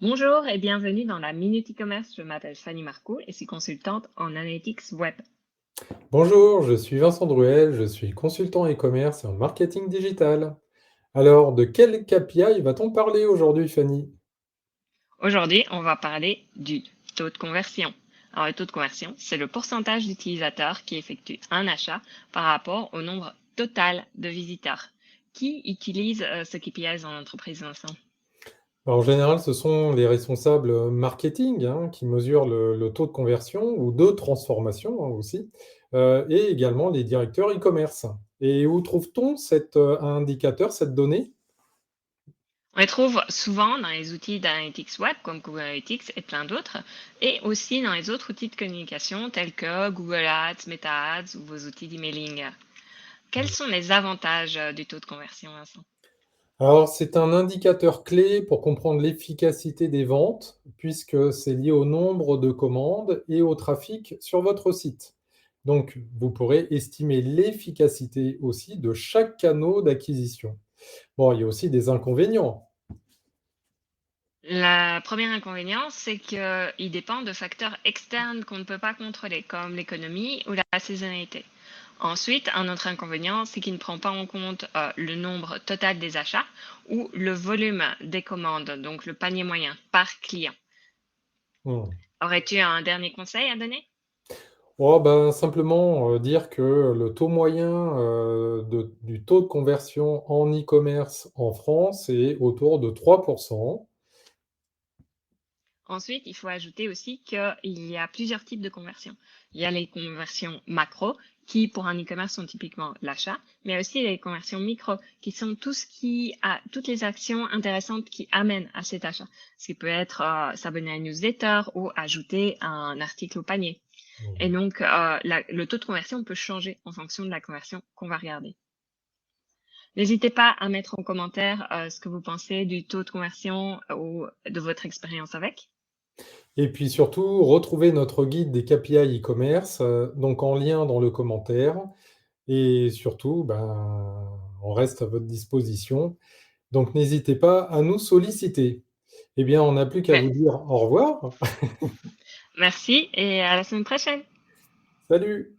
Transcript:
Bonjour et bienvenue dans la Minute e-commerce. Je m'appelle Fanny Marco et suis consultante en analytics web. Bonjour, je suis Vincent Druel, je suis consultant e-commerce et en marketing digital. Alors, de quel KPI va-t-on parler aujourd'hui, Fanny? Aujourd'hui, on va parler du taux de conversion. Alors, le taux de conversion, c'est le pourcentage d'utilisateurs qui effectuent un achat par rapport au nombre total de visiteurs. Qui utilise ce KPI dans l'entreprise, Vincent? Alors, en général, ce sont les responsables marketing qui mesurent le taux de conversion ou de transformation aussi, et également les directeurs e-commerce. Et où trouve-t-on cet indicateur, cette donnée? On les trouve souvent dans les outils d'analytics web comme Google Analytics et plein d'autres, et aussi dans les autres outils de communication tels que Google Ads, Meta Ads ou vos outils d'emailing. Quels sont les avantages du taux de conversion, Vincent? Alors, c'est un indicateur clé pour comprendre l'efficacité des ventes, puisque c'est lié au nombre de commandes et au trafic sur votre site. Donc, vous pourrez estimer l'efficacité aussi de chaque canal d'acquisition. Bon, il y a aussi des inconvénients. Le premier inconvénient, c'est qu'il dépend de facteurs externes qu'on ne peut pas contrôler, comme l'économie ou la saisonnalité. Ensuite, un autre inconvénient, c'est qu'il ne prend pas en compte le nombre total des achats ou le volume des commandes, donc le panier moyen par client. Hmm. Aurais-tu un dernier conseil à donner? Oh, ben, simplement dire que le taux moyen du taux de conversion en e-commerce en France est autour de 3%. Ensuite, il faut ajouter aussi qu'il y a plusieurs types de conversions. Il y a les conversions macro, qui pour un e-commerce sont typiquement l'achat, mais aussi les conversions micro, qui sont toutes les actions intéressantes qui amènent à cet achat. Ce qui peut être s'abonner à une newsletter ou ajouter un article au panier. Et Hmm. donc, le taux de conversion peut changer en fonction de la conversion qu'on va regarder. N'hésitez pas à mettre en commentaire ce que vous pensez du taux de conversion ou de votre expérience avec. Et puis surtout, retrouvez notre guide des KPI e-commerce, donc en lien dans le commentaire. Et surtout, ben, on reste à votre disposition. Donc n'hésitez pas à nous solliciter. Eh bien, on n'a plus qu'à vous dire au revoir. Merci et à la semaine prochaine. Salut!